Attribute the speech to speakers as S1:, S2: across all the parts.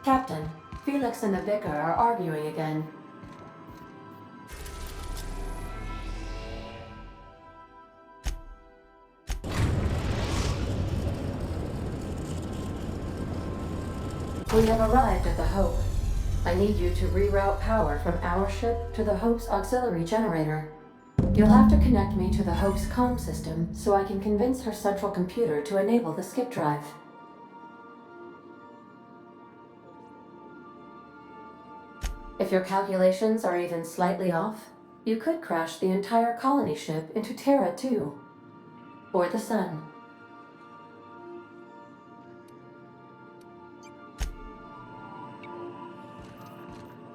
S1: Captain, Felix and the Vicar are arguing again. We have arrived at the Hope. I need you to reroute power from our ship to the Hope's auxiliary generator. You'll have to connect me to the Hope's comm system so I can convince her central computer to enable the skip drive. If your calculations are even slightly off, you could crash the entire colony ship into Terra 2. Or the Sun.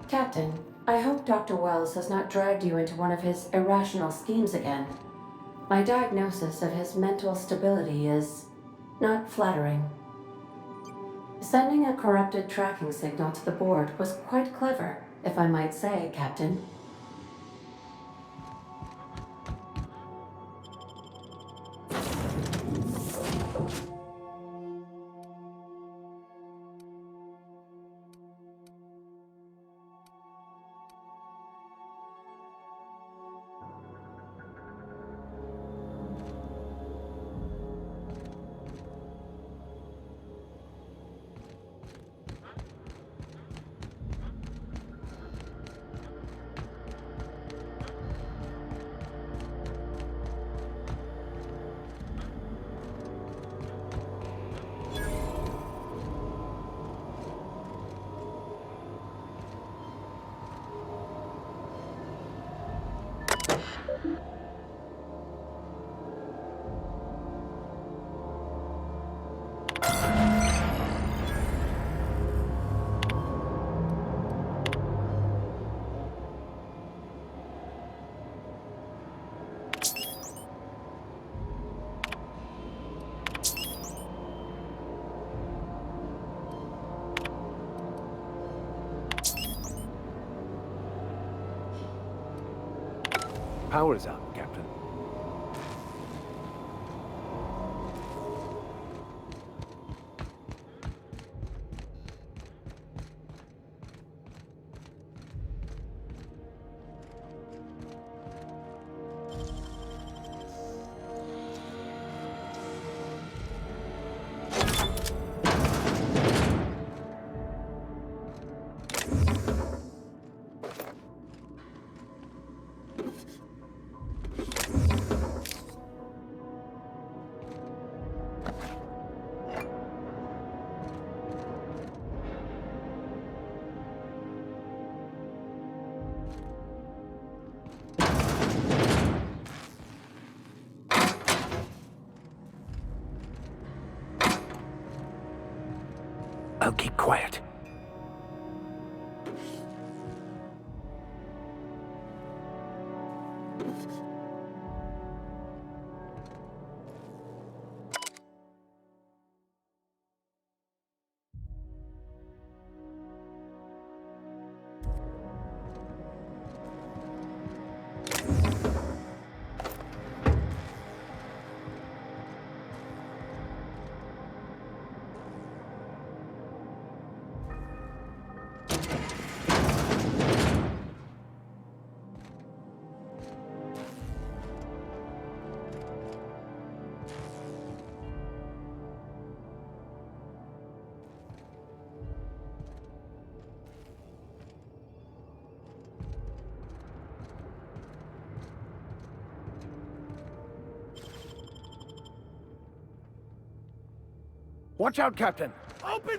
S1: Captain, I hope Dr. Wells has not dragged you into one of his irrational schemes again. My diagnosis of his mental stability is not flattering. Sending a corrupted tracking signal to the board was quite clever, if I might say, Captain.
S2: Power is out, Captain. I'll keep quiet. Watch out, Captain! Open!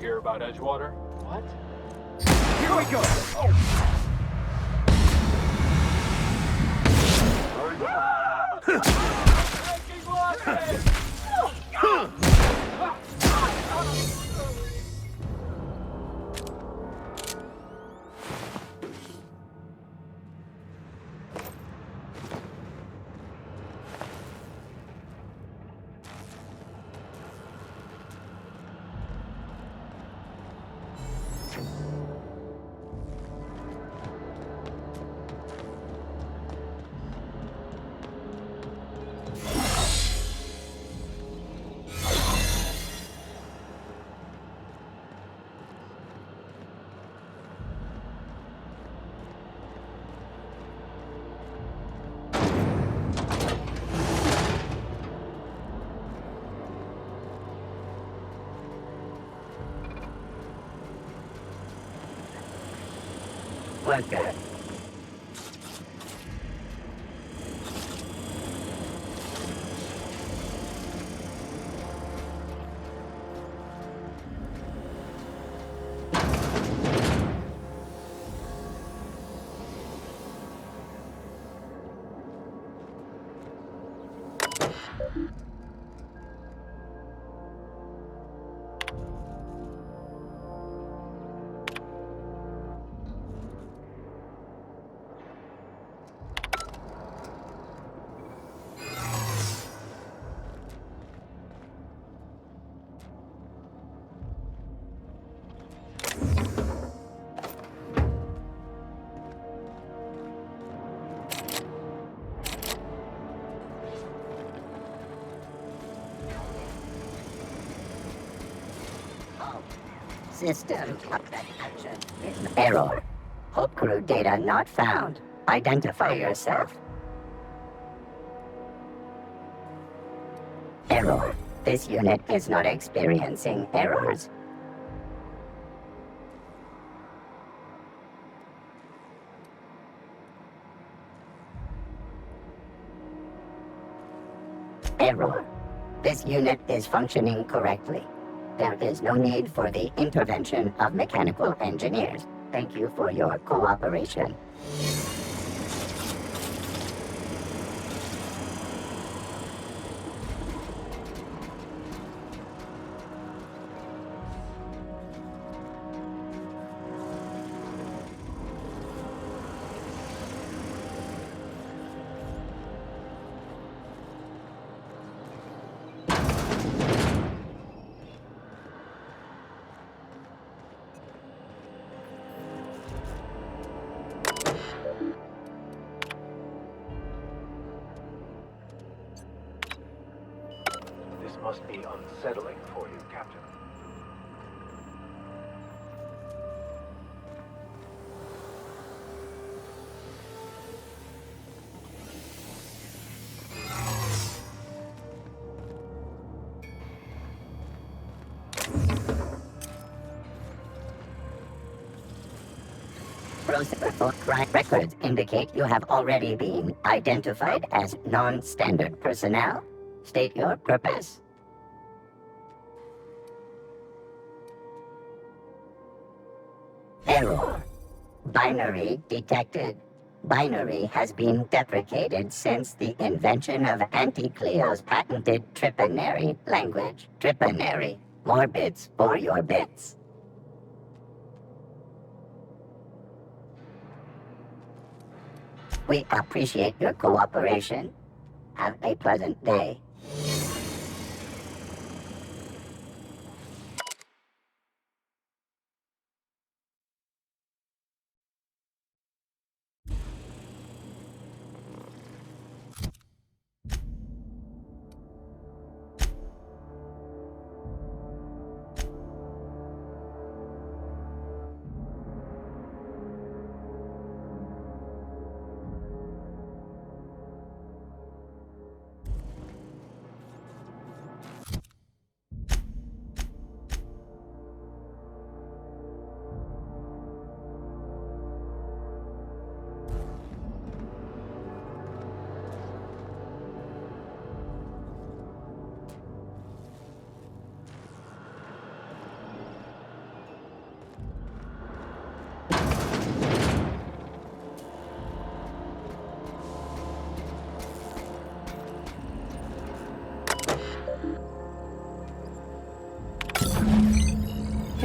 S3: hear about Edgewater?
S4: What?
S2: Here we go!
S3: Breaking losses!
S5: Worker. System action. Error. Hope crew data not found. Identify yourself. Error. This unit is not experiencing errors. Error. This unit is functioning correctly. There is no need for the intervention of mechanical engineers. Thank you for your cooperation.
S2: This must be unsettling for you, Captain.
S5: Crime records indicate you have already been identified as non-standard personnel. State your purpose. Error. Binary detected. Binary has been deprecated since the invention of Anti-Cleo's patented Tripinary language. Tripinary. More bits for your bits. We appreciate your cooperation. Have a pleasant day.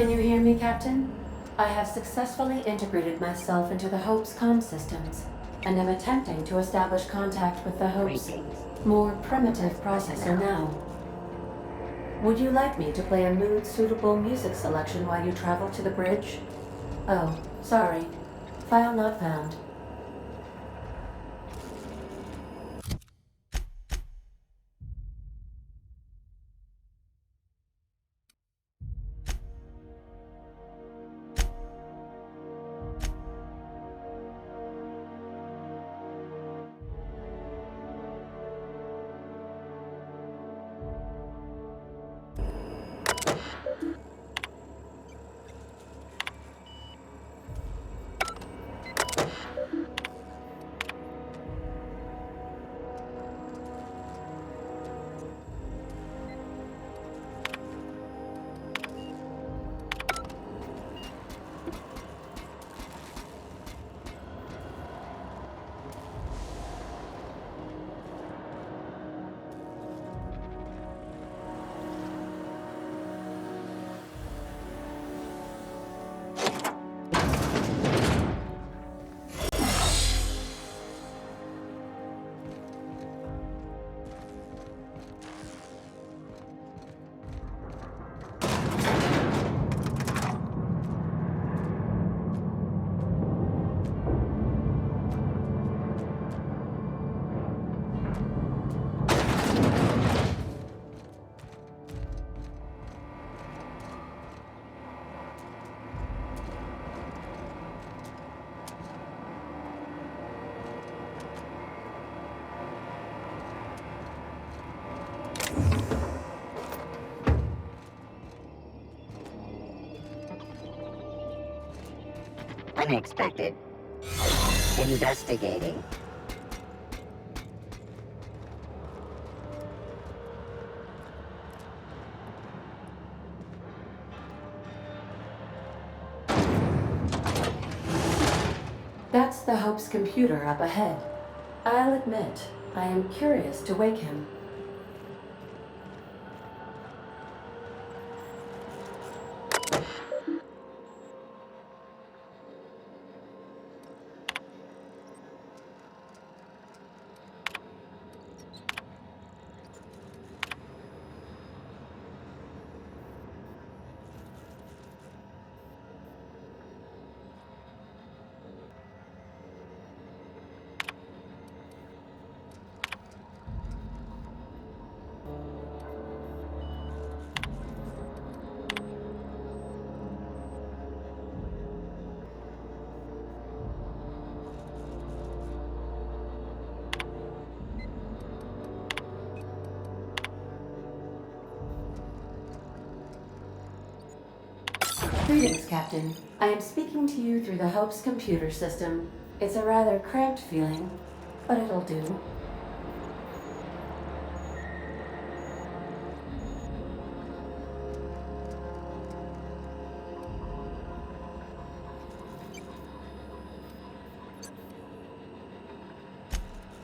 S1: Can you hear me, Captain? I have successfully integrated myself into the Hope's comm systems, and am attempting to establish contact with the Hope's
S5: Greetings.
S1: more primitive processor now. Would you like me to play a mood-suitable music selection while you travel to the bridge? Oh, sorry. File not found.
S5: Unexpected. Investigating.
S1: That's the Hope's computer up ahead. I'll admit, I am curious to wake him. Greetings, Captain. I am speaking to you through the Hope's computer system. It's a rather cramped feeling, but it'll do.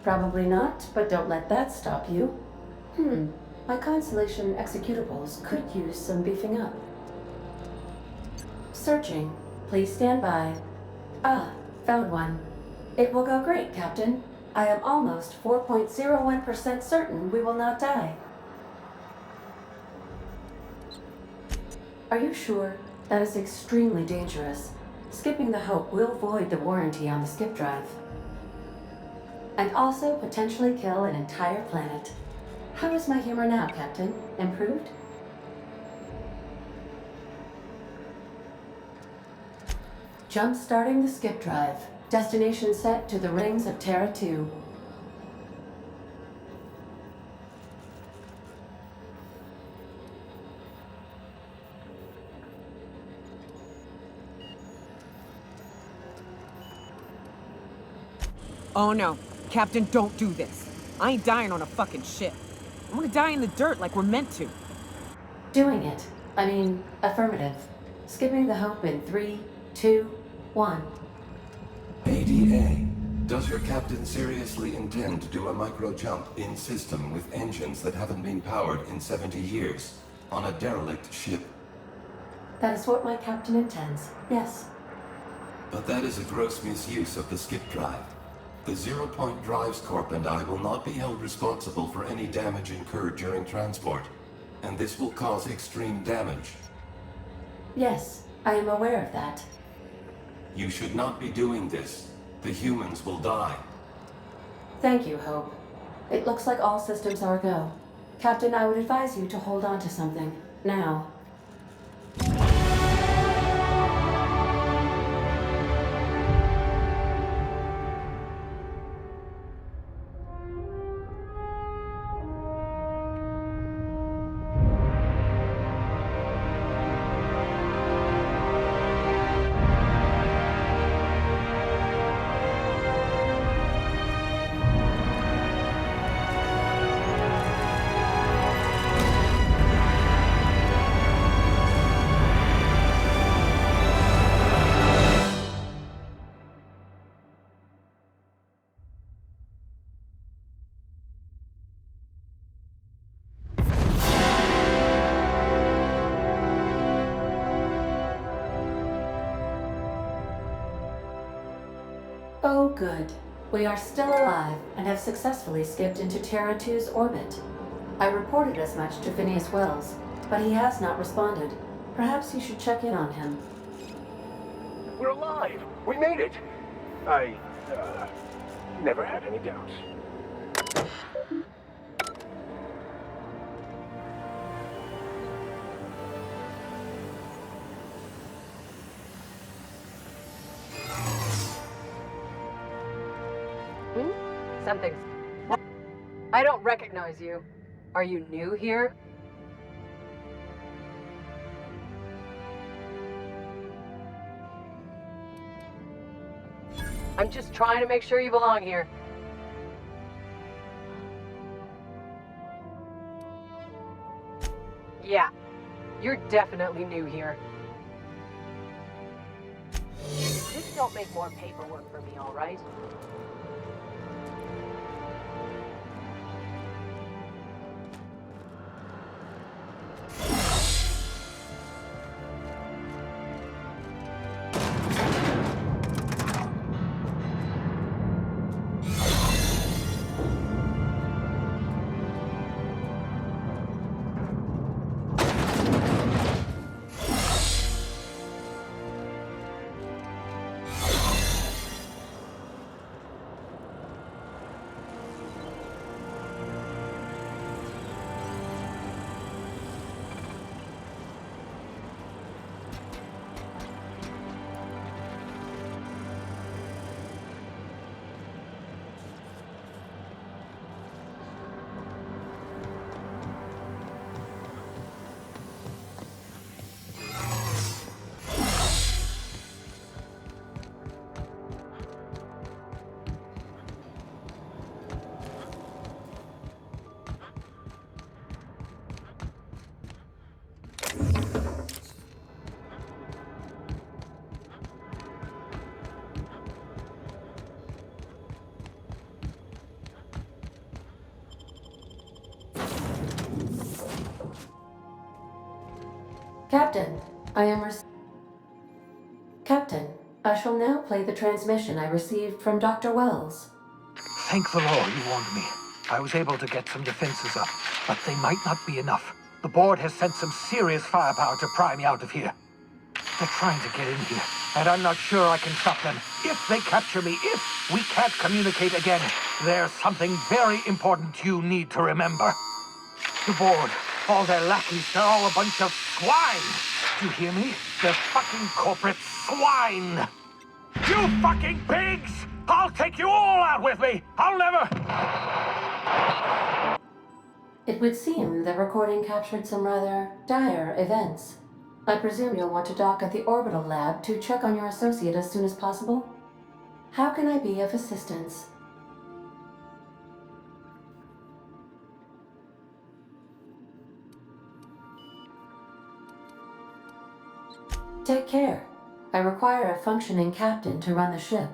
S1: Probably not, but don't let that stop you. My Constellation executables could use some beefing up. Searching. Please stand by. Ah, found one. It will go great, Captain. I am almost 4.01% certain we will not die. Are you sure? That is extremely dangerous. Skipping the Hope will void the warranty on the skip drive. And also potentially kill an entire planet. How is my humor now, Captain? Improved? Jump-starting the skip drive. Destination set to the rings of Terra 2.
S4: Oh no. Captain, don't do this. I ain't dying on a fucking ship. I'm gonna die in the dirt like we're meant to.
S1: Doing it. I mean, affirmative. Skipping the Hope in 3, 2, 1.
S6: ADA, does your captain seriously intend to do a micro-jump in system with engines that haven't been powered in 70 years on a derelict ship?
S1: That is what my captain intends. Yes.
S6: But that is a gross misuse of the skip drive. The Zero Point Drives Corp and I will not be held responsible for any damage incurred during transport, and this will cause extreme damage.
S1: Yes, I am aware of that.
S6: You should not be doing this. The humans will die.
S1: Thank you, Hope. It looks like all systems are go. Captain, I would advise you to hold on to something. Now. Oh, good. We are still alive and have successfully skipped into Terra 2's orbit. I reported as much to Phineas Wells, but he has not responded. Perhaps you should check in on him.
S2: We're alive! We made it! I, never had any doubts.
S7: Something's... I don't recognize you. Are you new here? I'm just trying to make sure you belong here. Yeah, you're definitely new here. Just don't make more paperwork for me, all right?
S1: Captain, Captain, I shall now play the transmission I received from Dr. Wells.
S8: Thank the Lord you warned me. I was able to get some defenses up, but they might not be enough. The board has sent some serious firepower to pry me out of here. They're trying to get in here, and I'm not sure I can stop them. If they capture me, if we can't communicate again, there's something very important you need to remember. The board, all their lackeys, they're all a bunch of swine. Do you hear me? They're fucking corporate swine. You fucking pigs! I'll take you all out with me! I'll never...
S1: It would seem the recording captured some rather dire events. I presume you'll want to dock at the orbital lab to check on your associate as soon as possible? How can I be of assistance? Take care. I require a functioning captain to run the ship.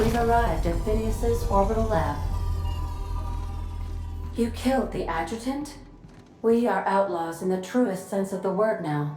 S1: We've arrived at Phineas's orbital lab. You killed the adjutant? We are outlaws in the truest sense of the word now.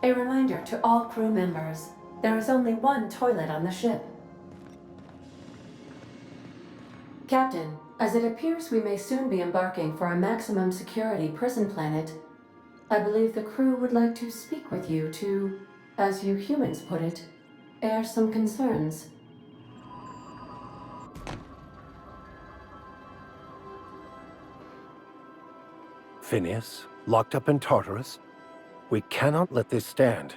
S1: A reminder to all crew members, there is only one toilet on the ship. Captain, as it appears we may soon be embarking for a maximum security prison planet, I believe the crew would like to speak with you to, as you humans put it, air some concerns.
S2: Phineas, locked up in Tartarus? We cannot let this stand.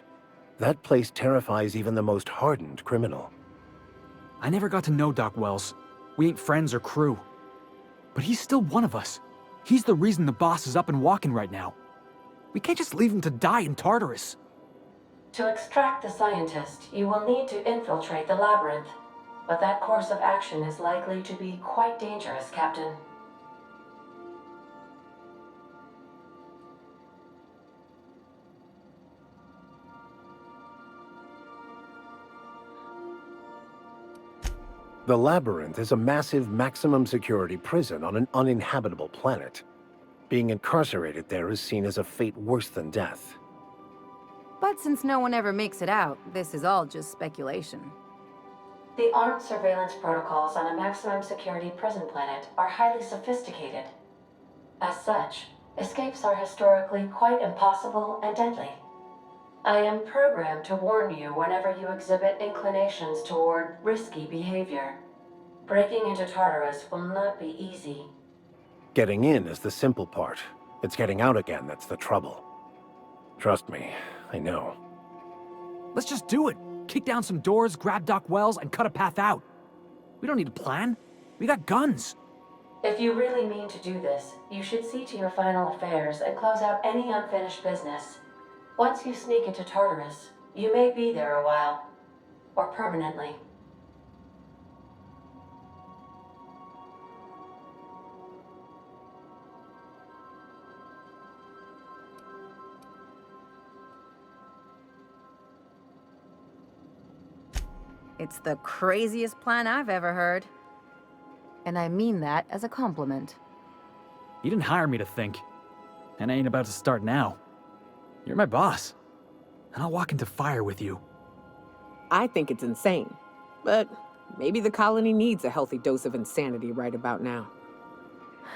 S2: That place terrifies even the most hardened criminal.
S9: I never got to know Doc Wells. We ain't friends or crew. But he's still one of us. He's the reason the boss is up and walking right now. We can't just leave him to die in Tartarus.
S1: To extract the scientist, you will need to infiltrate the labyrinth. But that course of action is likely to be quite dangerous, Captain.
S2: The Labyrinth is a massive maximum security prison on an uninhabitable planet. Being incarcerated there is seen as a fate worse than death.
S10: But since no one ever makes it out, this is all just speculation.
S1: The armed surveillance protocols on a maximum security prison planet are highly sophisticated. As such, escapes are historically quite impossible and deadly. I am programmed to warn you whenever you exhibit inclinations toward risky behavior. Breaking into Tartarus will not be easy.
S2: Getting in is the simple part. It's getting out again that's the trouble. Trust me, I know.
S9: Let's just do it. Kick down some doors, grab Doc Wells, and cut a path out. We don't need a plan. We got guns.
S1: If you really mean to do this, you should see to your final affairs and close out any unfinished business. Once you sneak into Tartarus, you may be there a while. Or permanently.
S10: It's the craziest plan I've ever heard. And I mean that as a compliment.
S9: You didn't hire me to think. And I ain't about to start now. You're my boss. And I'll walk into fire with you.
S4: I think it's insane. But maybe the colony needs a healthy dose of insanity right about now.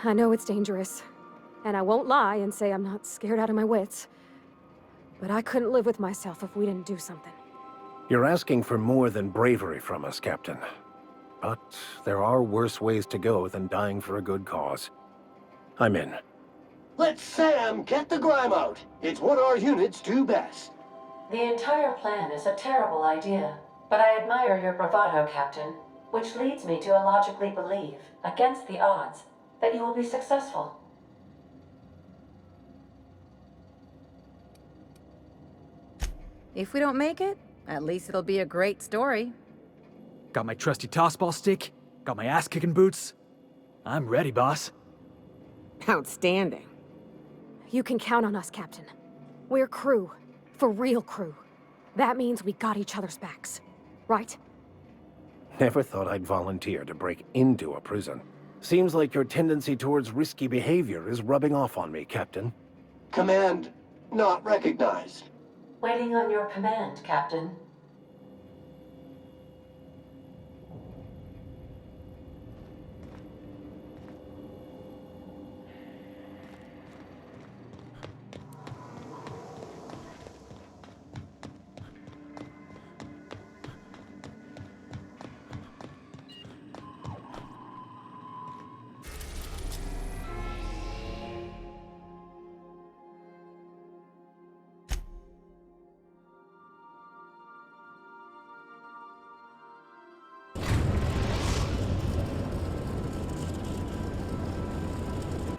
S11: I know it's dangerous. And I won't lie and say I'm not scared out of my wits. But I couldn't live with myself if we didn't do something.
S2: You're asking for more than bravery from us, Captain. But there are worse ways to go than dying for a good cause. I'm in.
S12: Let Sam get the grime out. It's what our units do best.
S1: The entire plan is a terrible idea, but I admire your bravado, Captain, which leads me to illogically believe, against the odds, that you will be successful.
S10: If we don't make it, at least it'll be a great story.
S9: Got my trusty tossball stick, got my ass-kicking boots. I'm ready, boss.
S11: Outstanding. You can count on us, Captain. We're crew. For real crew. That means we got each other's backs. Right?
S2: Never thought I'd volunteer to break into a prison. Seems like your tendency towards risky behavior is rubbing off on me, Captain.
S12: Command not recognized.
S1: Waiting on your command, Captain.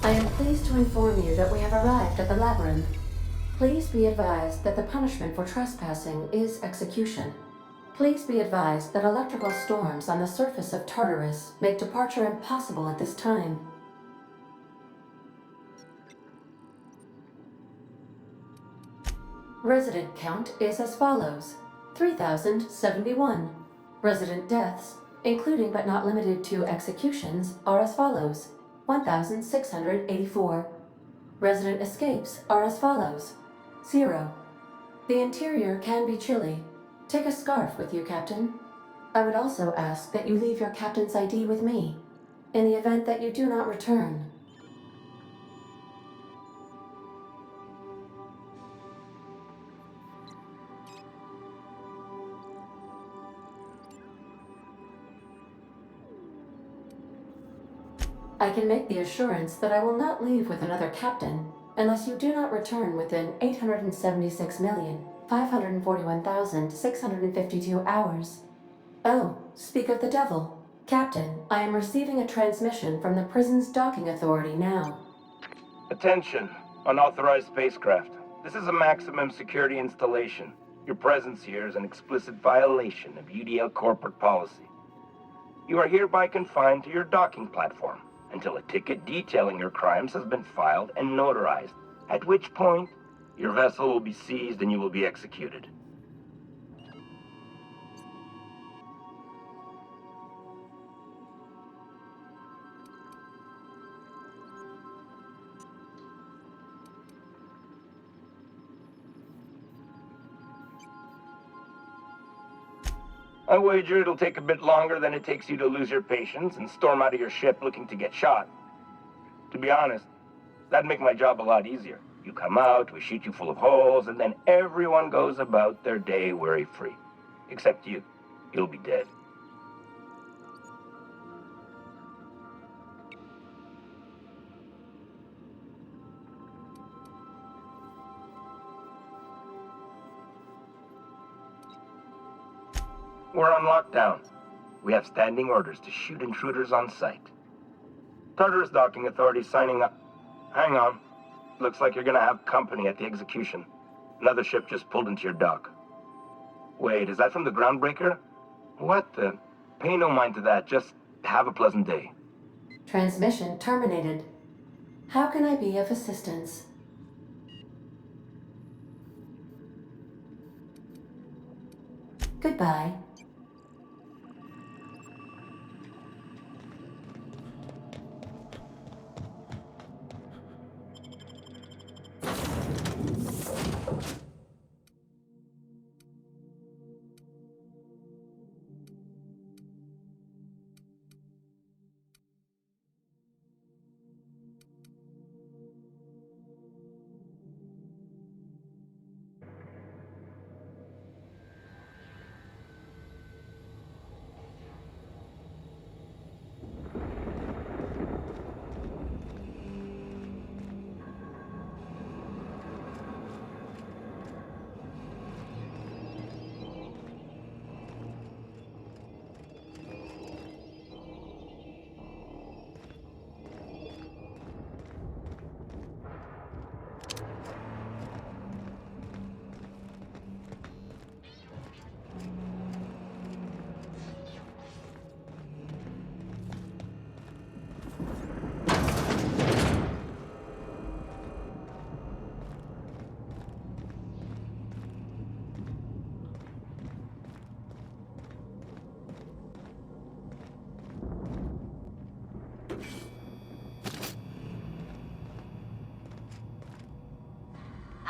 S1: I am pleased to inform you that we have arrived at the Labyrinth. Please be advised that the punishment for trespassing is execution. Please be advised that electrical storms on the surface of Tartarus make departure impossible at this time. Resident count is as follows: 3,071. Resident deaths, including but not limited to executions, are as follows: 1,684. Resident escapes are as follows: 0. The interior can be chilly. Take a scarf with you, Captain. I would also ask that you leave your captain's ID with me, in the event that you do not return. I can make the assurance that I will not leave with another captain unless you do not return within 876,541,652 hours. Oh, speak of the devil. Captain, I am receiving a transmission from the prison's docking authority now.
S13: Attention, unauthorized spacecraft. This is a maximum security installation. Your presence here is an explicit violation of UDL corporate policy. You are hereby confined to your docking platform until a ticket detailing your crimes has been filed and notarized, at which point your vessel will be seized and you will be executed. I wager it'll take a bit longer than it takes you to lose your patience and storm out of your ship looking to get shot. To be honest, that'd make my job a lot easier. You come out, we shoot you full of holes, and then everyone goes about their day worry-free. Except you. You'll be dead. We're on lockdown. We have standing orders to shoot intruders on sight. Tartarus Docking Authority signing up. Hang on. Looks like you're gonna have company at the execution. Another ship just pulled into your dock. Wait, is that from the Groundbreaker? What the? Pay no mind to that. Just have a pleasant day.
S1: Transmission terminated. How can I be of assistance? Goodbye.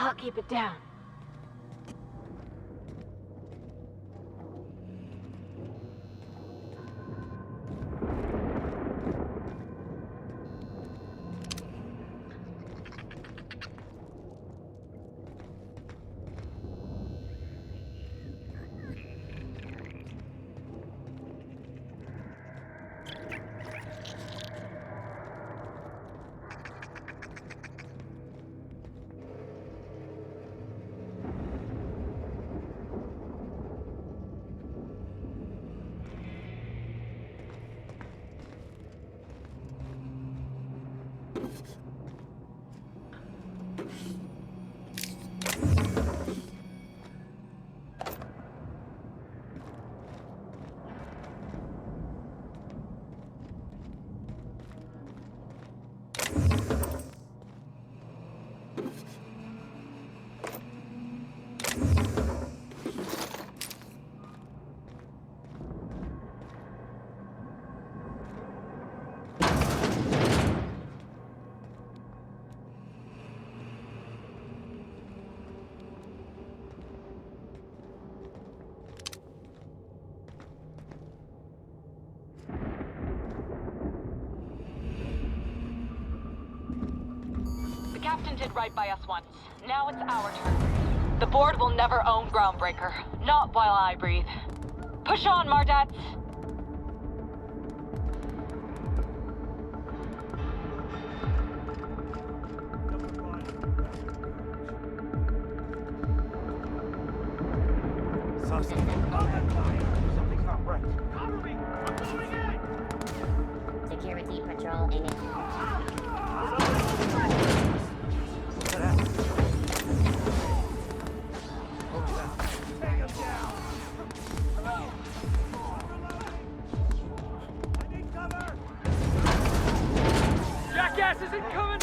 S11: I'll keep it down.
S14: Captain did right by us once. Now it's our turn. The board will never own Groundbreaker. Not while I breathe. Push on, Mardats!
S8: Something's not right.
S3: Cover me! I'm going in!
S15: Security patrol initiated.
S3: Jackass isn't coming!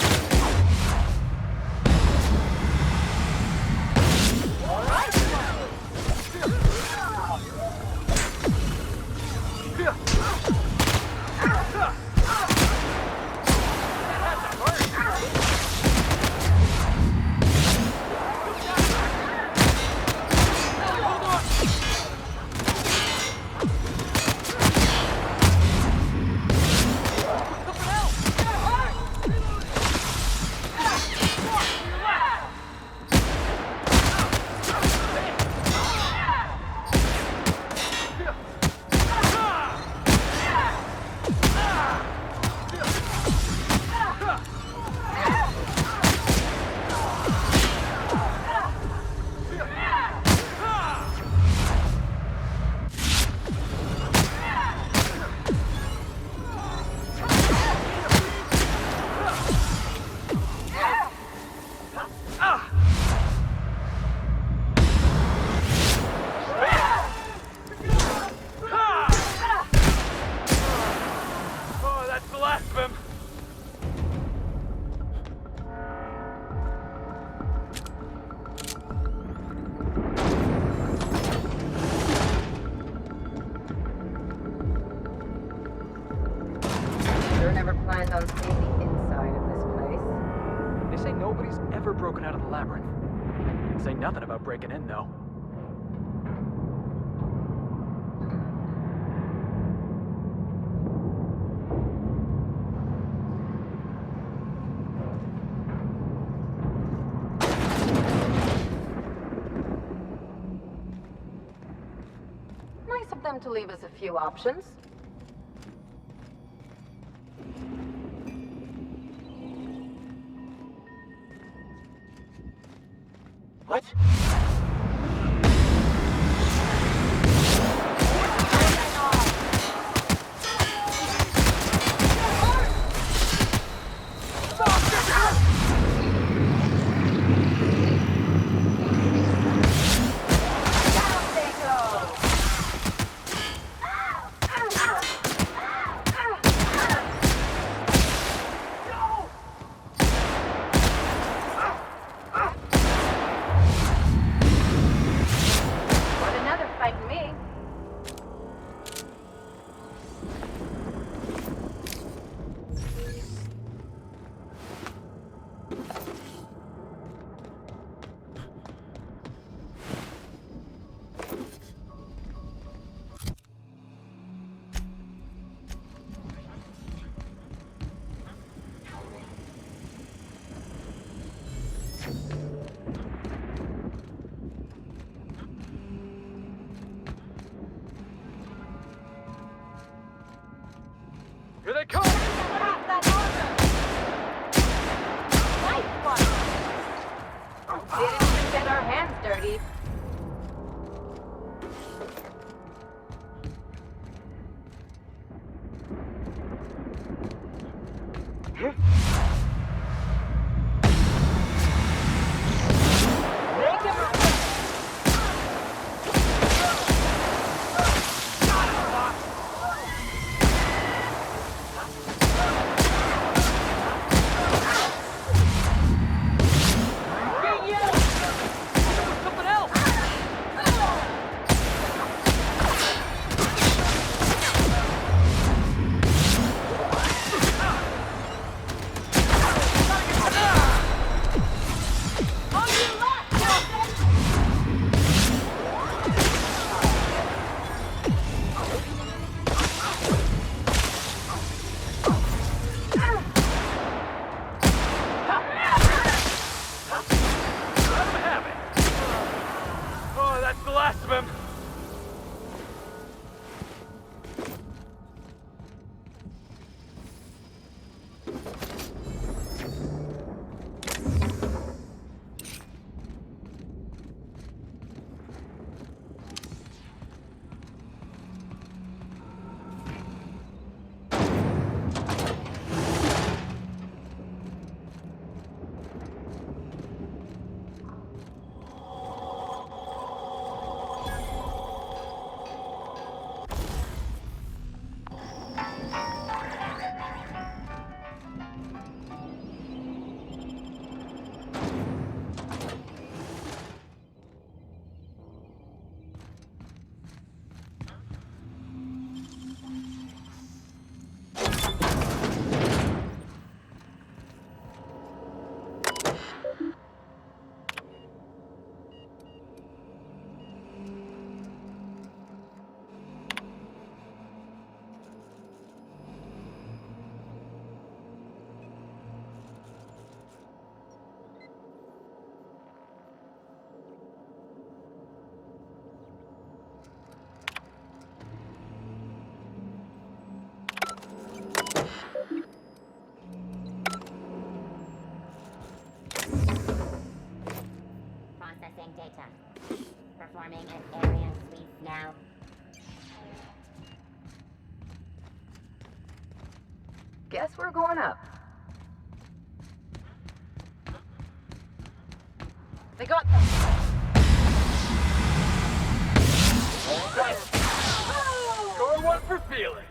S10: Planned on seeing the inside of this place.
S9: They say nobody's ever broken out of the labyrinth. Say nothing about breaking in, though.
S10: Nice of them to leave us a few options.
S12: What?
S3: Here they come!
S10: Nice one! Didn't even get our hands dirty.
S3: last of him!
S15: Processing data. Performing an area sweep now.
S7: Guess we're going up. They got them.
S3: Score one for Felix.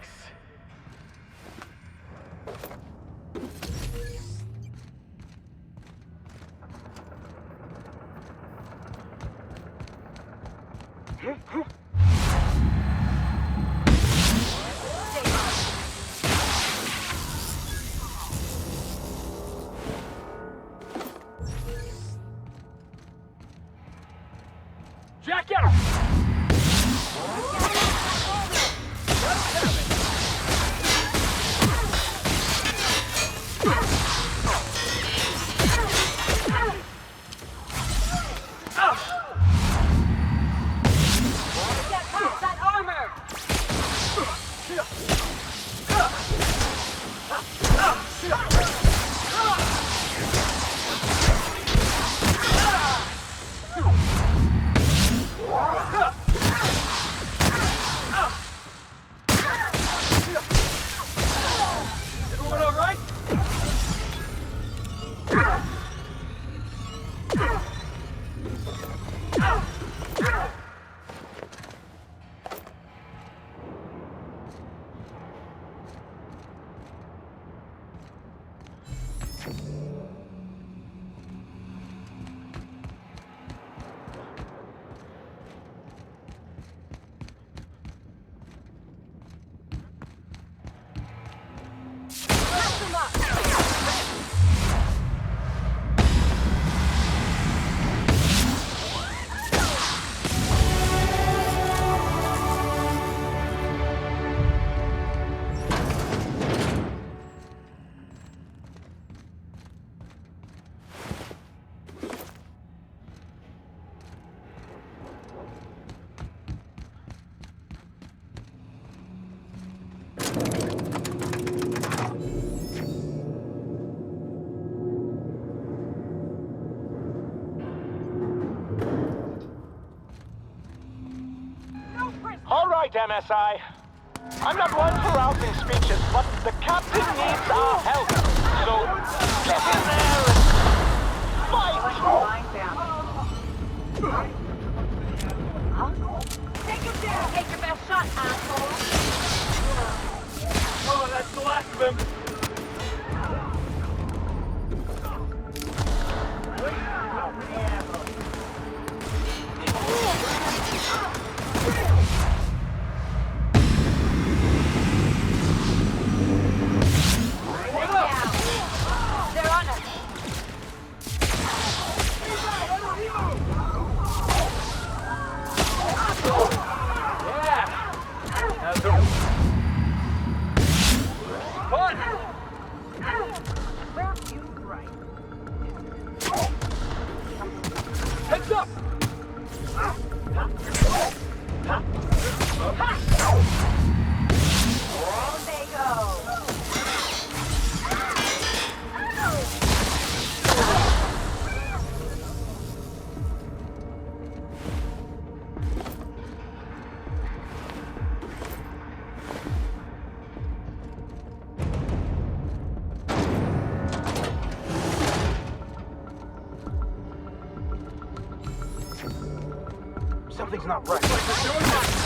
S3: Jack out!
S7: That armor!
S3: Everyone all right?
S16: All right, MSI. I'm not one for rousing speeches, but the captain needs our help. So get in there and fight!
S7: Take him down! Take your best shot, asshole!
S3: Oh, that's the last of him!
S7: They're on us!
S3: Yeah! That's a... Fun!
S8: Something's not right.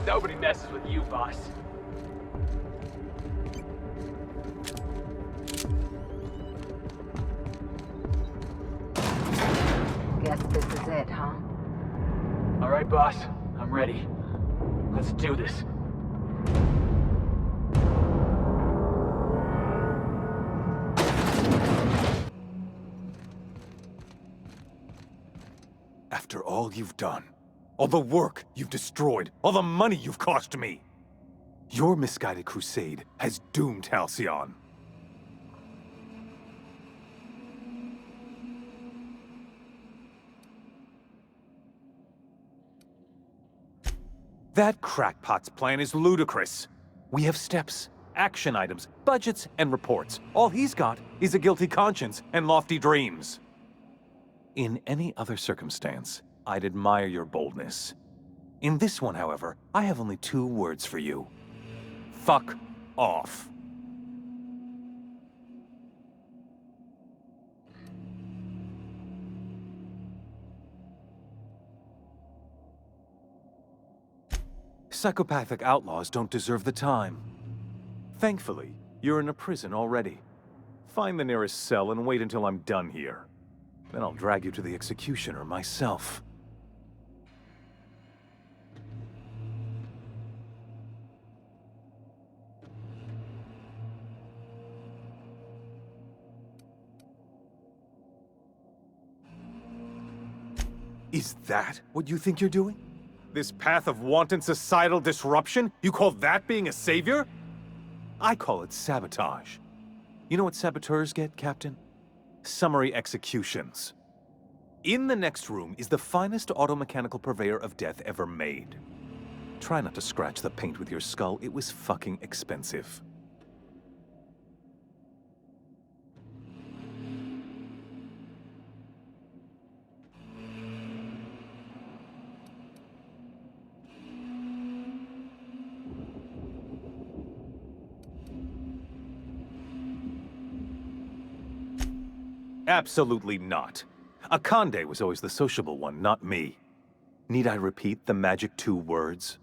S9: Nobody messes with you, boss.
S10: Guess this is it, huh?
S9: All right, boss. I'm ready. Let's do this.
S17: After all you've done, all the work you've destroyed, all the money you've cost me, your misguided crusade has doomed Halcyon. That crackpot's plan is ludicrous. We have steps, action items, budgets, and reports. All he's got is a guilty conscience and lofty dreams. In any other circumstance, I'd admire your boldness. In this one, however, I have only 2 words for you. Fuck off. Psychopathic outlaws don't deserve the time. Thankfully, you're in a prison already. Find the nearest cell and wait until I'm done here. Then I'll drag you to the executioner myself. Is that what you think you're doing? This path of wanton societal disruption? You call that being a savior? I call it sabotage. You know what saboteurs get, Captain? Summary executions. In the next room is the finest automechanical purveyor of death ever made. Try not to scratch the paint with your skull, it was fucking expensive. Absolutely not. Akande was always the sociable one, not me. Need I repeat the magic 2 words?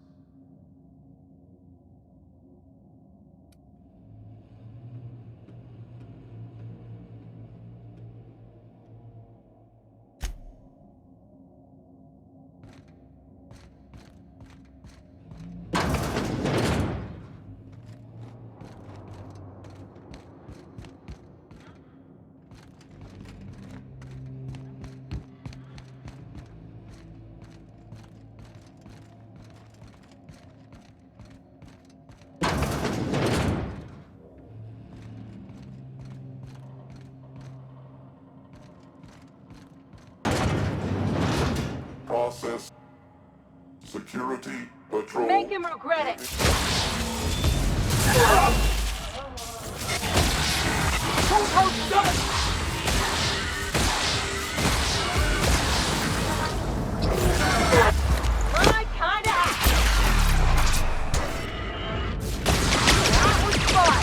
S18: Process. Security. Patrol.
S14: Make him regret it. My kind of action. That was fun.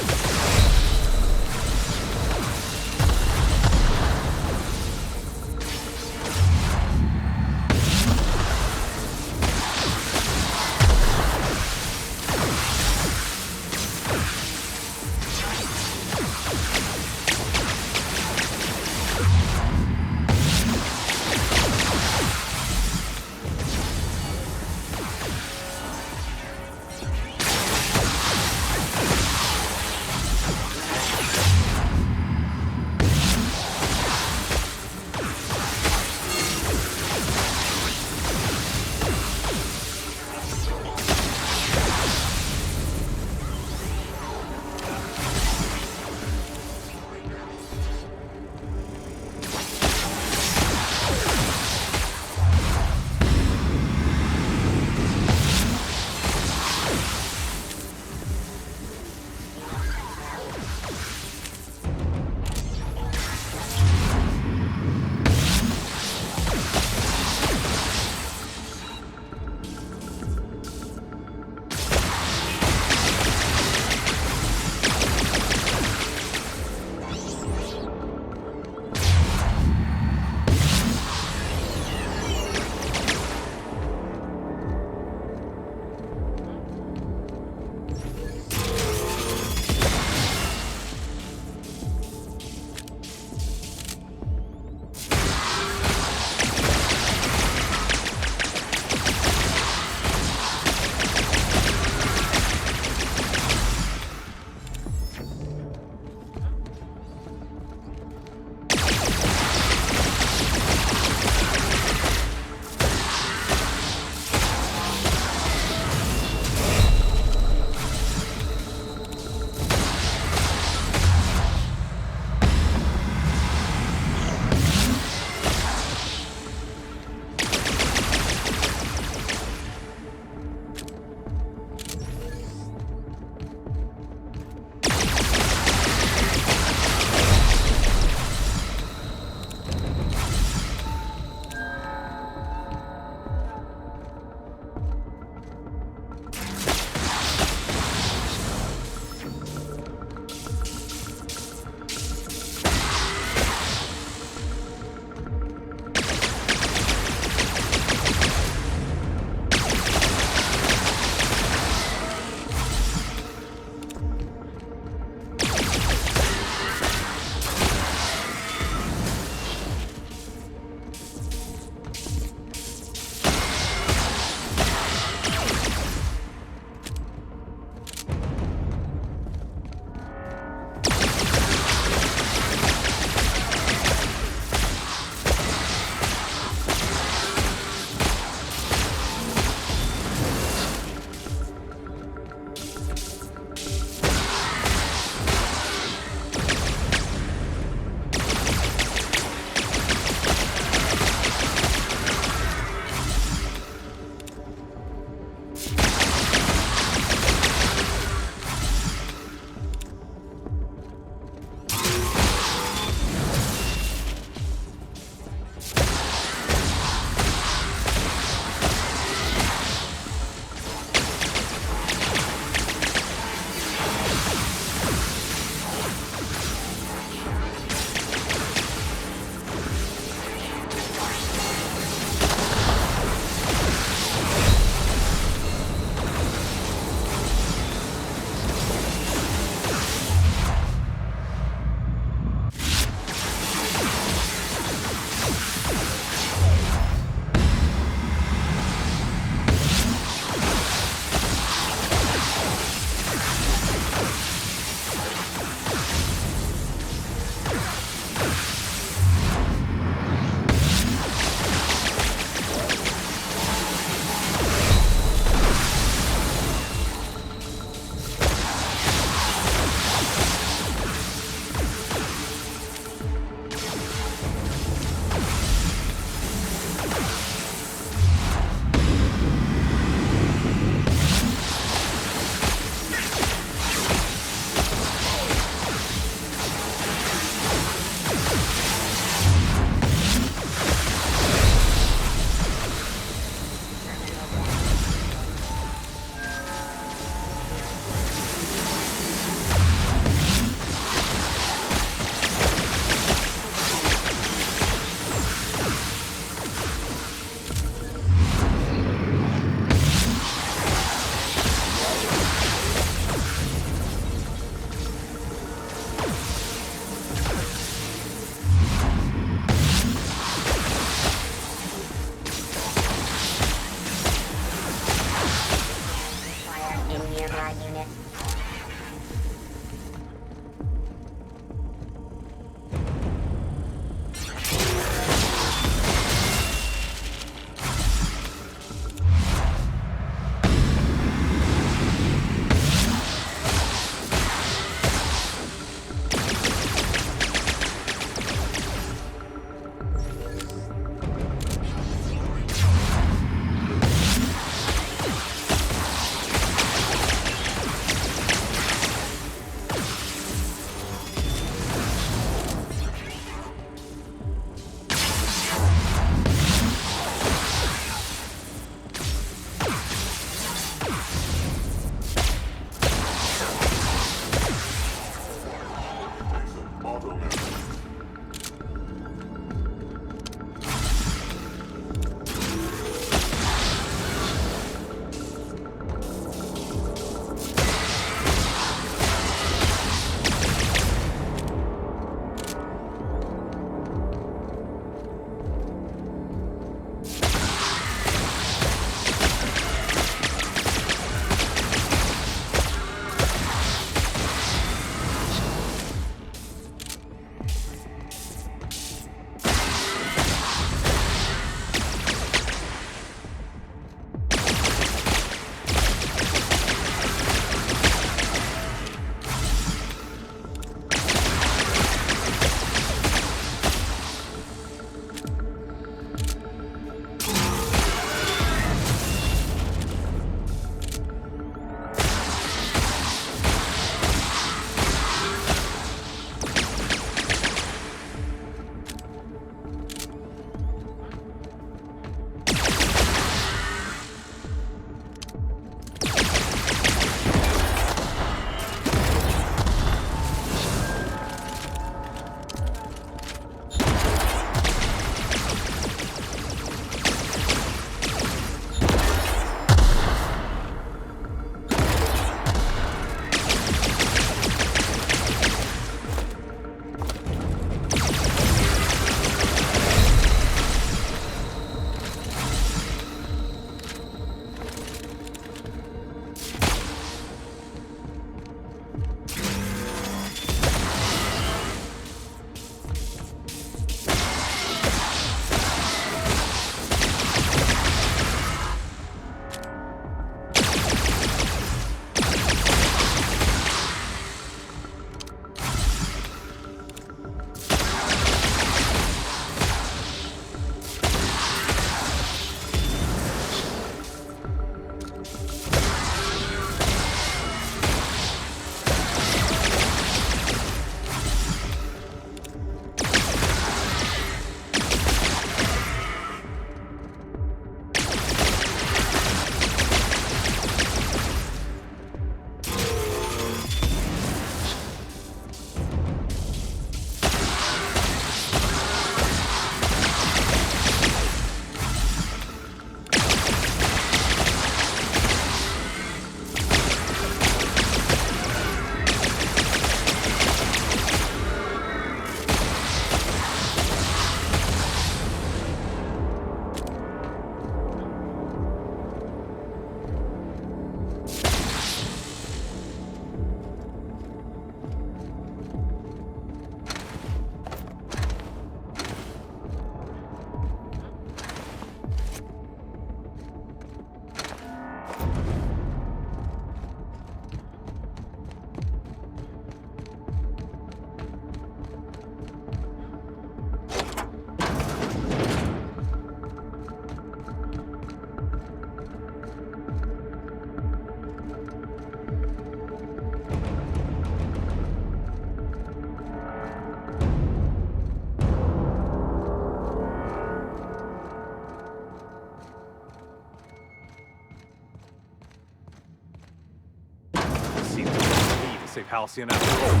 S17: save Halcyon after all.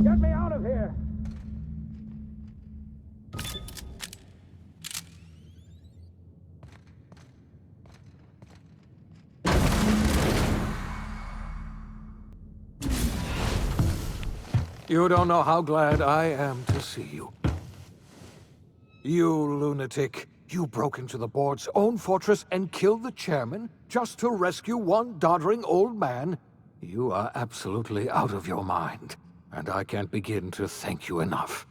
S8: Get me out of here!
S19: You don't know how glad I am to see you. You lunatic. You broke into the board's own fortress and killed the chairman just to rescue one doddering old man? You are absolutely out of your mind, and I can't begin to thank you enough.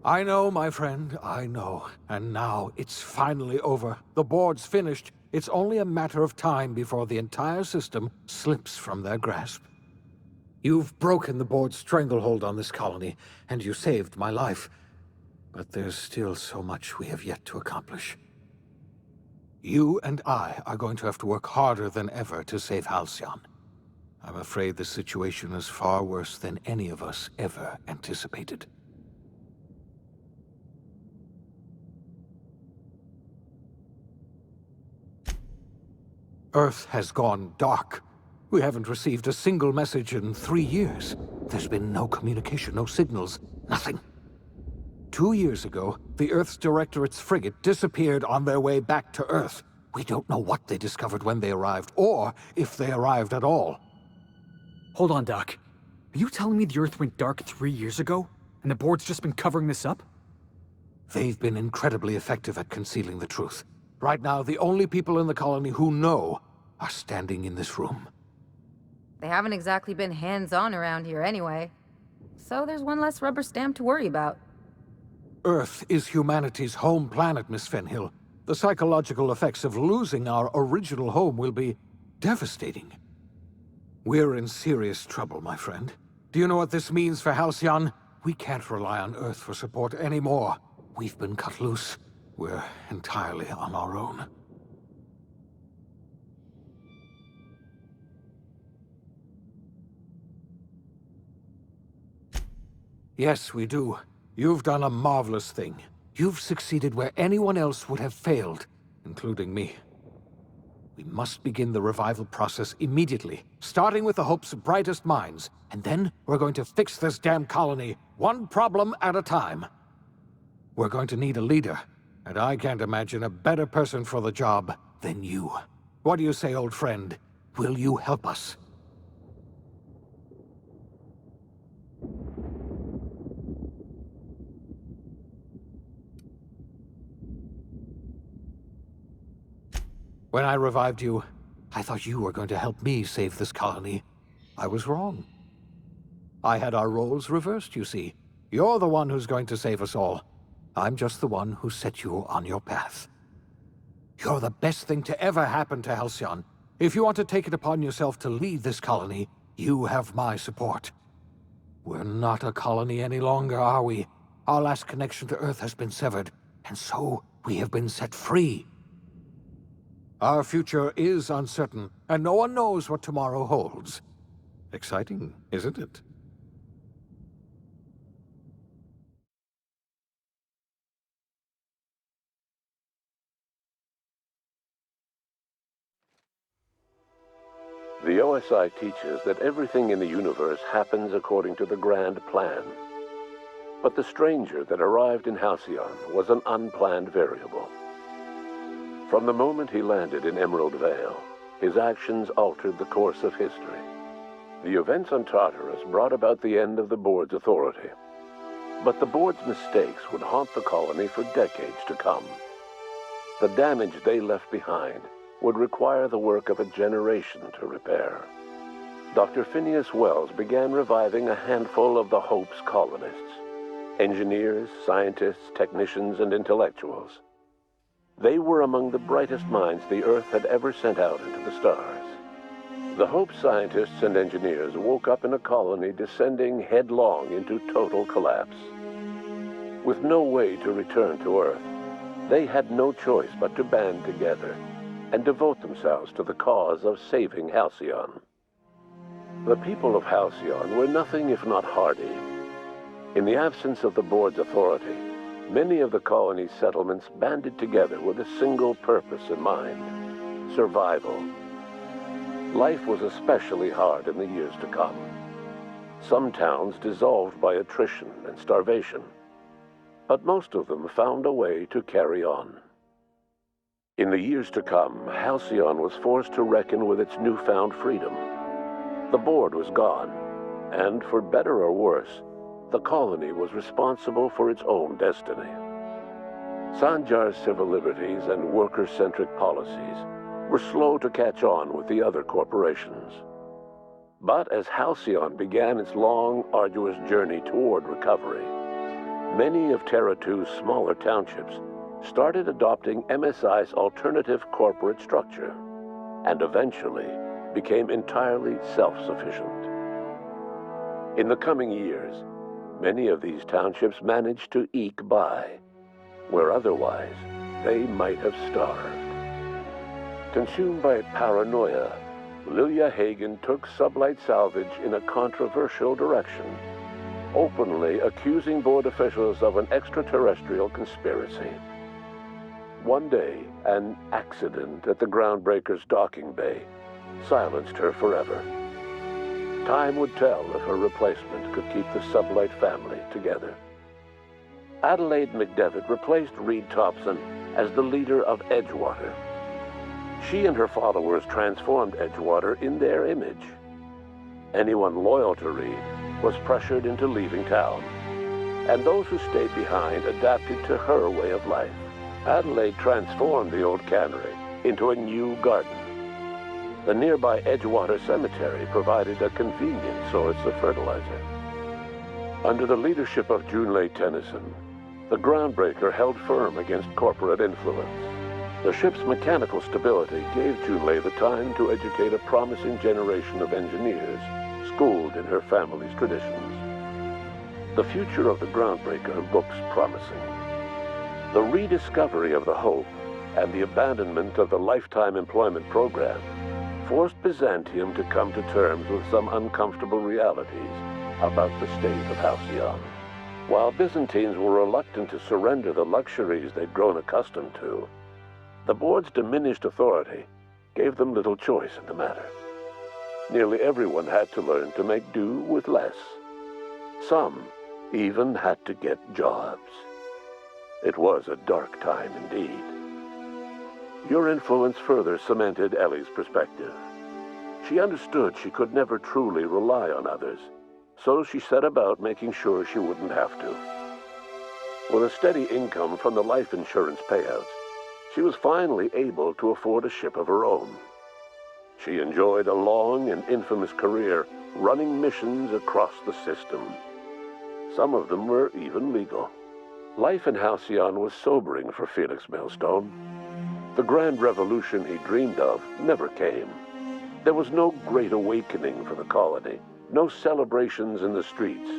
S19: I know, my friend, I know. And now it's finally over. The board's finished. It's only a matter of time before the entire system slips from their grasp. You've broken the board's stranglehold on this colony, and you saved my life. But there's still so much we have yet to accomplish. You and I are going to have to work harder than ever to save Halcyon. I'm afraid the situation is far worse than any of us ever anticipated. Earth has gone dark. We haven't received a single message in 3 years. There's been no communication, no signals, nothing. 2 years ago, the Earth's Directorate's frigate disappeared on their way back to Earth. We don't know what they discovered when they arrived, or if they arrived at all.
S9: Hold on, Doc. Are you telling me the Earth went dark 3 years ago, and the board's just been covering this up?
S19: They've been incredibly effective at concealing the truth. Right now, the only people in the colony who know are standing in this room.
S10: They haven't exactly been hands-on around here anyway. So there's one less rubber stamp to worry about.
S19: Earth is humanity's home planet, Miss Fenhill. The psychological effects of losing our original home will be devastating. We're in serious trouble, my friend. Do you know what this means for Halcyon? We can't rely on Earth for support anymore. We've been cut loose. We're entirely on our own. Yes, we do. You've done a marvelous thing. You've succeeded where anyone else would have failed, including me. We must begin the revival process immediately, starting with the Hope's brightest minds, and then we're going to fix this damn colony, one problem at a time. We're going to need a leader, and I can't imagine a better person for the job than you. What do you say, old friend? Will you help us? When I revived you, I thought you were going to help me save this colony. I was wrong. I had our roles reversed, you see. You're the one who's going to save us all. I'm just the one who set you on your path. You're the best thing to ever happen to Halcyon. If you want to take it upon yourself to lead this colony, you have my support. We're not a colony any longer, are we? Our last connection to Earth has been severed, and so we have been set free. Our future is uncertain, and no one knows what tomorrow holds. Exciting, isn't it?
S20: The OSI teaches that everything in the universe happens according to the grand plan. But the stranger that arrived in Halcyon was an unplanned variable. From the moment he landed in Emerald Vale, his actions altered the course of history. The events on Tartarus brought about the end of the board's authority. But the board's mistakes would haunt the colony for decades to come. The damage they left behind would require the work of a generation to repair. Dr. Phineas Wells began reviving a handful of the Hope's colonists. Engineers, scientists, technicians, and intellectuals. They were among the brightest minds the Earth had ever sent out into the stars. The Hope scientists and engineers woke up in a colony descending headlong into total collapse. With no way to return to Earth, they had no choice but to band together and devote themselves to the cause of saving Halcyon. The people of Halcyon were nothing if not hardy. In the absence of the board's authority, many of the colony's settlements banded together with a single purpose in mind: survival. Life was especially hard in the years to come. Some towns dissolved by attrition and starvation, but most of them found a way to carry on. In the years to come, Halcyon was forced to reckon with its newfound freedom. The board was gone, and for better or worse, the colony was responsible for its own destiny. Sanjar's civil liberties and worker-centric policies were slow to catch on with the other corporations. But as Halcyon began its long, arduous journey toward recovery, many of Terra 2's smaller townships started adopting MSI's alternative corporate structure, and eventually became entirely self-sufficient. In the coming years, many of these townships managed to eke by, where otherwise they might have starved. Consumed by paranoia, Lilia Hagen took Sublight Salvage in a controversial direction, openly accusing board officials of an extraterrestrial conspiracy. One day, an accident at the Groundbreaker's docking bay silenced her forever. Time would tell if her replacement could keep the Sublight family together. Adelaide McDevitt replaced Reed Thompson as the leader of Edgewater. She and her followers transformed Edgewater in their image. Anyone loyal to Reed was pressured into leaving town, and those who stayed behind adapted to her way of life. Adelaide transformed the old cannery into a new garden. The nearby Edgewater Cemetery provided a convenient source of fertilizer. Under the leadership of Junlei Tennyson, the Groundbreaker held firm against corporate influence. The ship's mechanical stability gave Junlei the time to educate a promising generation of engineers, schooled in her family's traditions. The future of the Groundbreaker looks promising. The rediscovery of the Hope and the abandonment of the Lifetime Employment Program forced Byzantium to come to terms with some uncomfortable realities about the state of Halcyon. While Byzantines were reluctant to surrender the luxuries they'd grown accustomed to, the board's diminished authority gave them little choice in the matter. Nearly everyone had to learn to make do with less. Some even had to get jobs. It was a dark time indeed. Your influence further cemented Ellie's perspective. She understood she could never truly rely on others, so she set about making sure she wouldn't have to. With a steady income from the life insurance payouts, she was finally able to afford a ship of her own. She enjoyed a long and infamous career running missions across the system. Some of them were even legal. Life in Halcyon was sobering for Felix Millstone. The grand revolution he dreamed of never came. There was no great awakening for the colony, no celebrations in the streets.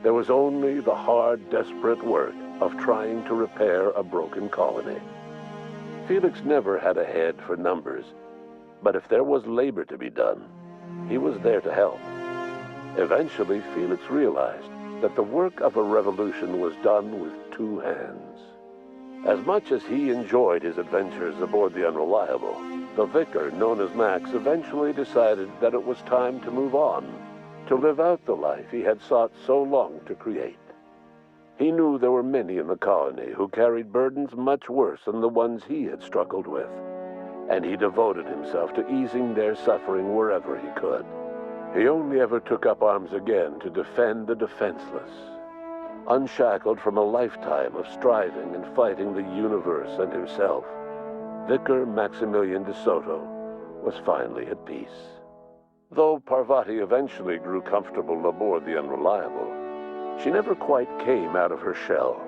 S20: There was only the hard, desperate work of trying to repair a broken colony. Felix never had a head for numbers, but if there was labor to be done, he was there to help. Eventually, Felix realized that the work of a revolution was done with two hands. As much as he enjoyed his adventures aboard the Unreliable, the vicar, known as Max, eventually decided that it was time to move on, to live out the life he had sought so long to create. He knew there were many in the colony who carried burdens much worse than the ones he had struggled with, and he devoted himself to easing their suffering wherever he could. He only ever took up arms again to defend the defenseless. Unshackled from a lifetime of striving and fighting the universe and himself, Vicar Maximilian de Soto was finally at peace. Though Parvati eventually grew comfortable aboard the Unreliable, she never quite came out of her shell.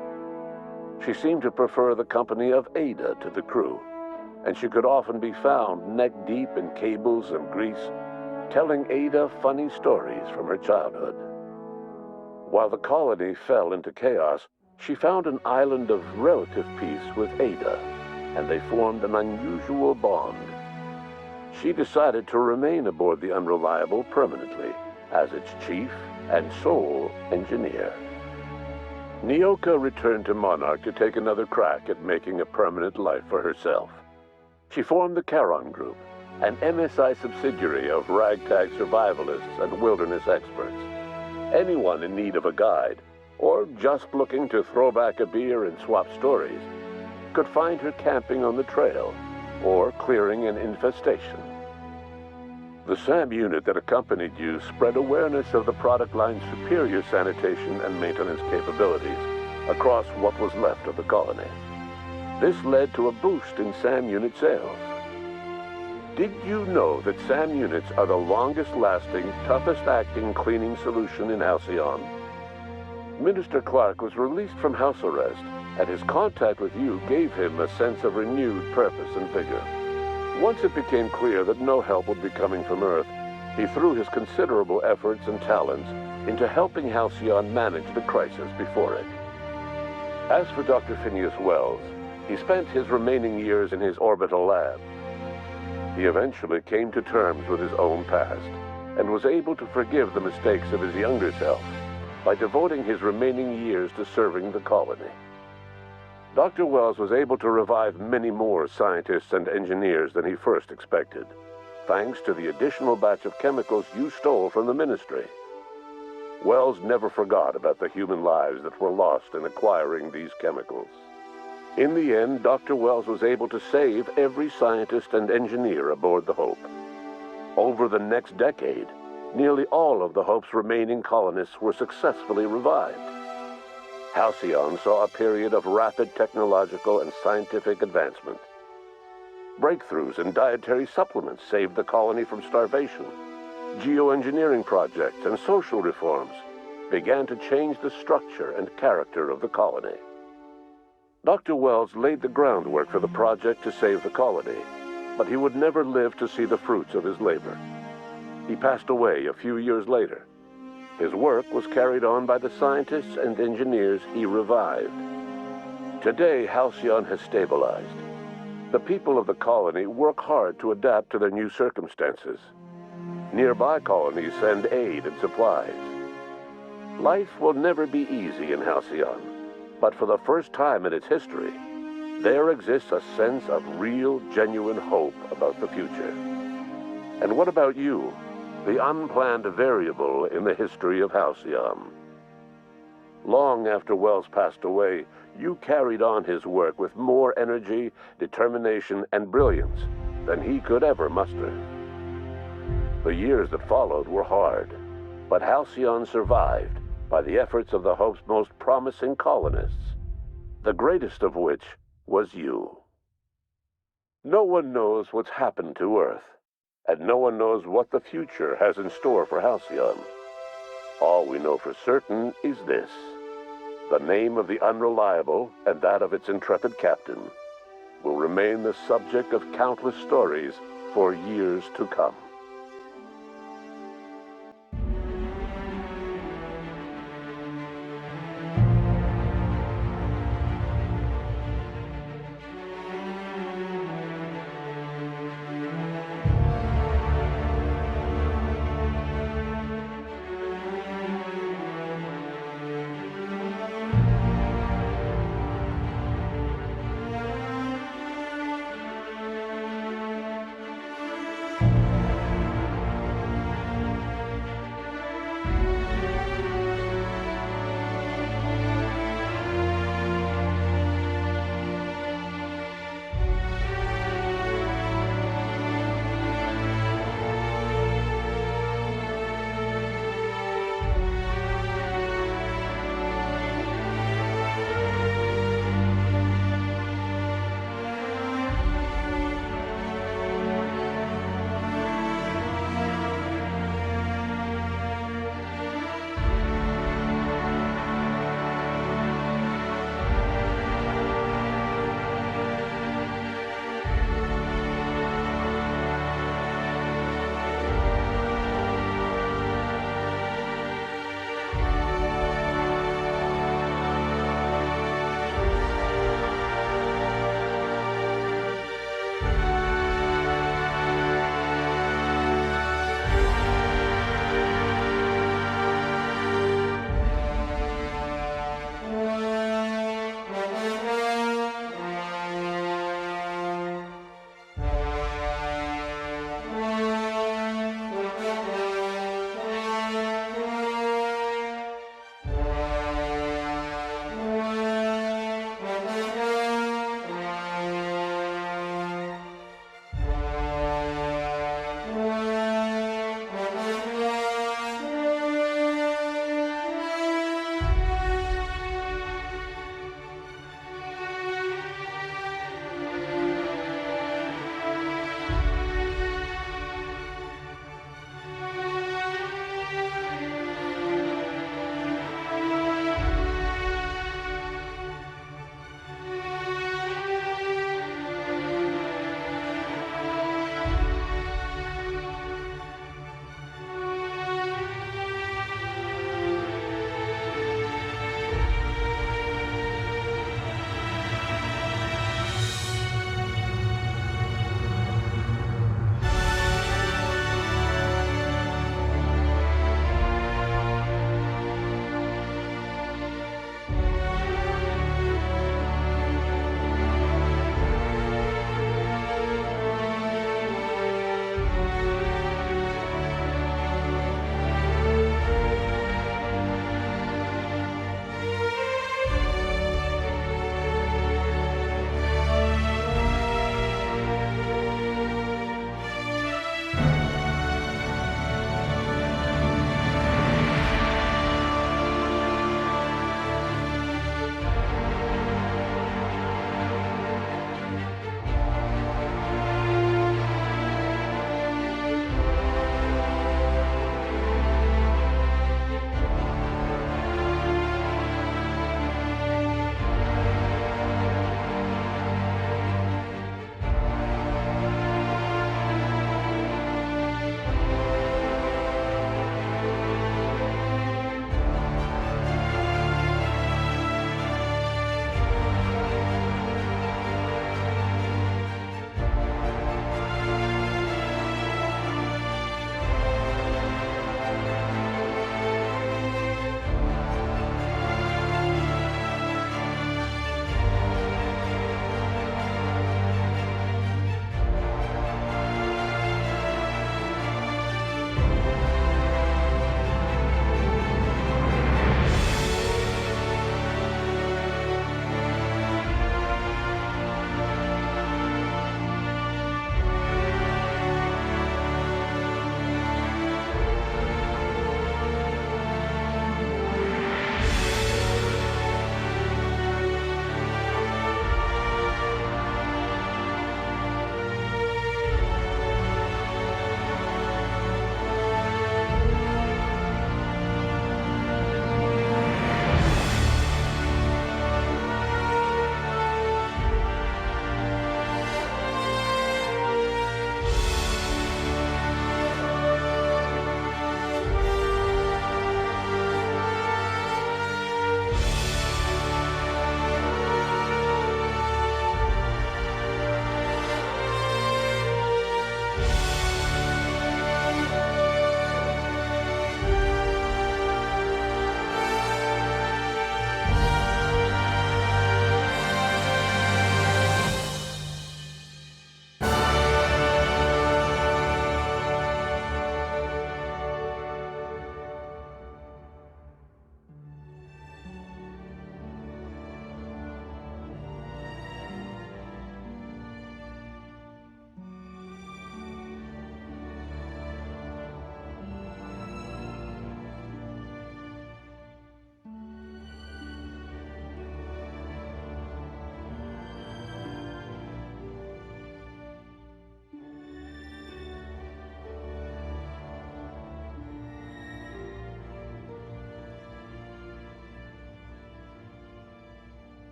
S20: She seemed to prefer the company of Ada to the crew, and she could often be found neck-deep in cables and grease, telling Ada funny stories from her childhood. While the colony fell into chaos, she found an island of relative peace with Ada, and they formed an unusual bond. She decided to remain aboard the Unreliable permanently as its chief and sole engineer. Nyoka returned to Monarch to take another crack at making a permanent life for herself. She formed the Charon Group, an MSI subsidiary of ragtag survivalists and wilderness experts. Anyone in need of a guide, or just looking to throw back a beer and swap stories, could find her camping on the trail or clearing an infestation. The SAM unit that accompanied you spread awareness of the product line's superior sanitation and maintenance capabilities across what was left of the colony. This led to a boost in SAM unit sales. Did you know that SAM units are the longest-lasting, toughest-acting cleaning solution in Halcyon? Minister Clark was released from house arrest, and his contact with you gave him a sense of renewed purpose and vigor. Once it became clear that no help would be coming from Earth, he threw his considerable efforts and talents into helping Halcyon manage the crisis before it. As for Dr. Phineas Wells, he spent his remaining years in his orbital lab. He eventually came to terms with his own past, and was able to forgive the mistakes of his younger self by devoting his remaining years to serving the colony. Dr. Wells was able to revive many more scientists and engineers than he first expected, thanks to the additional batch of chemicals you stole from the Ministry. Wells never forgot about the human lives that were lost in acquiring these chemicals. In the end, Dr. Wells was able to save every scientist and engineer aboard the Hope. Over the next decade, nearly all of the Hope's remaining colonists were successfully revived. Halcyon saw a period of rapid technological and scientific advancement. Breakthroughs in dietary supplements saved the colony from starvation. Geoengineering projects and social reforms began to change the structure and character of the colony. Dr. Wells laid the groundwork for the project to save the colony, but he would never live to see the fruits of his labor. He passed away a few years later. His work was carried on by the scientists and engineers he revived. Today, Halcyon has stabilized. The people of the colony work hard to adapt to their new circumstances. Nearby colonies send aid and supplies. Life will never be easy in Halcyon, but for the first time in its history, there exists a sense of real, genuine hope about the future. And what about you? The unplanned variable in the history of Halcyon. Long after Wells passed away, you carried on his work with more energy, determination, and brilliance than he could ever muster. The years that followed were hard, but Halcyon survived by the efforts of the Hope's most promising colonists, the greatest of which was you. No one knows what's happened to Earth, and no one knows what the future has in store for Halcyon. All we know for certain is this: the name of the Unreliable and that of its intrepid captain will remain the subject of countless stories for years to come.